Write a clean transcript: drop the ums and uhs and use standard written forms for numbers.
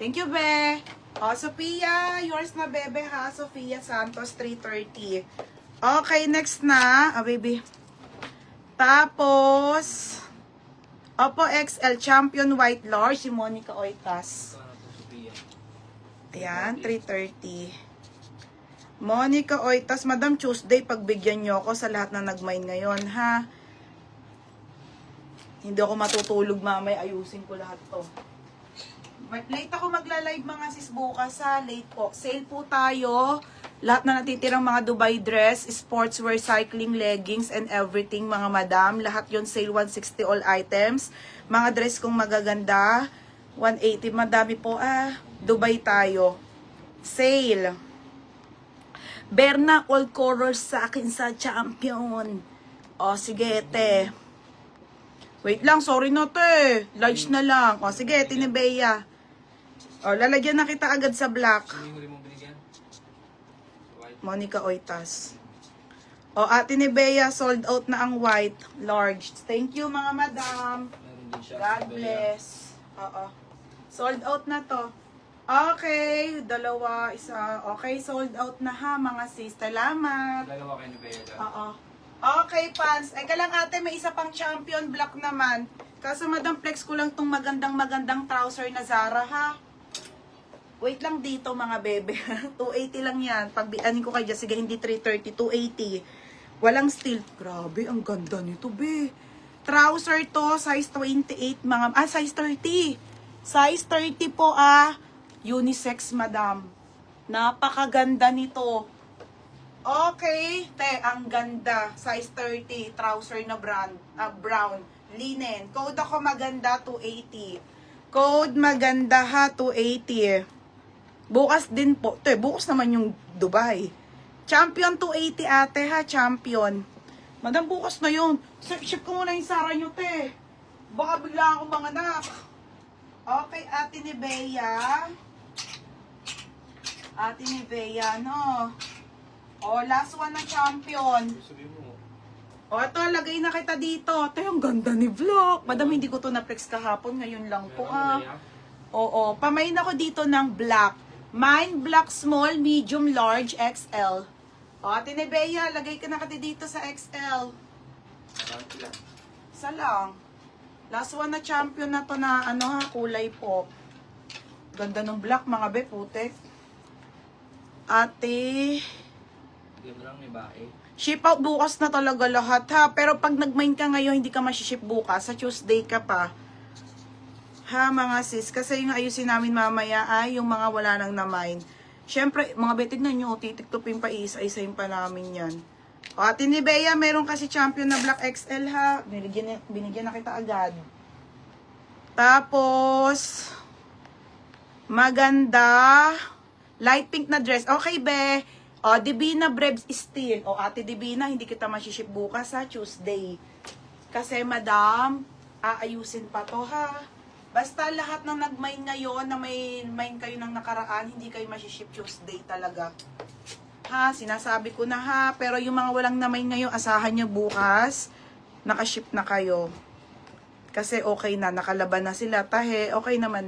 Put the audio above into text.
Thank you, be. O, Sophia, yours na, bebe, ha? Sophia Santos, 330. Okay, next na. Baby. Tapos, Oppo XL Champion White Large, si Monica Oitas. Ayan, 330. Monica Oitas, Madam Tuesday, pagbigyan nyo ako sa lahat na nag-mine ngayon, ha? Hindi ako matutulog mamaya, ayusin ko lahat to. Late ako magla-live mga sis bukas, ha? Late po. Sale po tayo. Lahat na natitirang mga Dubai dress, sportswear, cycling, leggings, and everything, mga madam. Lahat yon sale, 160 all items. Mga dress kong magaganda, 180. Madami po, Dubai tayo. Sale. Berna, all colors sa akin sa Champion. O, sige, te. Wait lang, sorry na, te. Large na lang. O, sige, Tinibea. O, lalagyan na kita agad sa black. Monica Oitas. O, Ate Nibea, sold out na ang white, large. Thank you, mga madam. God bless. Oo. Sold out na to. Okay, dalawa, isa. Okay, sold out na ha, mga sis. Salamat. Dalawa kayo Nibea dyan. Oo. Okay, fans. Ay, kalang ate, may isa pang champion black naman. Kaso, madam, flex ko lang tong magandang trouser na Zara, ha? Wait lang dito mga bebe. 280 lang yan. Pag anin ko kayo dyan, sige hindi 330, 280. Walang steel. Grabe, ang ganda nito, be. Trouser to, size 28 mga, size 30. Size 30 po, unisex, madam. Napakaganda nito. Okay, te, ang ganda. Size 30, trouser na brown. Linen. Code ako maganda, 280. Code maganda ha, 280. Bukas din po. Te, bukas naman yung Dubai. Champion 280 ate ha, champion. Madam, bukas na yun. Ship ko muna yung Zara nyo, te. Baka bigla akong mga anak. Okay, Ate Nibea. Ate Nibea, no? O, last one na champion. O, ito, lagay na kita dito. Te, ang ganda ni Vlog. Madam, hindi ko to na-flex kahapon. Ngayon lang po, Oo, pamain ako dito ng black. Mine, black, small, medium, large, XL. O, Ate Nebea, lagay ka na kati dito sa XL. Isa lang. Last one na champion na to na, kulay po. Ganda ng black, mga be, putek. Ate. Ship out bukas na talaga lahat, ha? Pero pag nag-mine ka ngayon, hindi ka masiship bukas. Sa Tuesday ka pa. Ha, mga sis, kasi yung ayusin namin mamaya ay yung mga wala nang na-mine. Siyempre, mga betig na nyo, titiktupin pa isa-isayin pa namin yan. O, Ate Nibea, meron kasi champion na black XL ha. Binigyan na kita agad. Tapos, maganda, light pink na dress. Okay, be. O, Divina Brebs Steel. O, Ate Divina, hindi kita masiship bukas ha, Tuesday. Kasi, madam, aayusin pa to ha. Basta lahat ng nag-mine ngayon, na may mine kayo ng nakaraan, hindi kayo masiship Tuesday talaga. Ha, sinasabi ko na ha. Pero yung mga walang na-mine ngayon, asahan nyo bukas, nakaship na kayo. Kasi okay na, nakalaban na sila. Tahe, okay naman.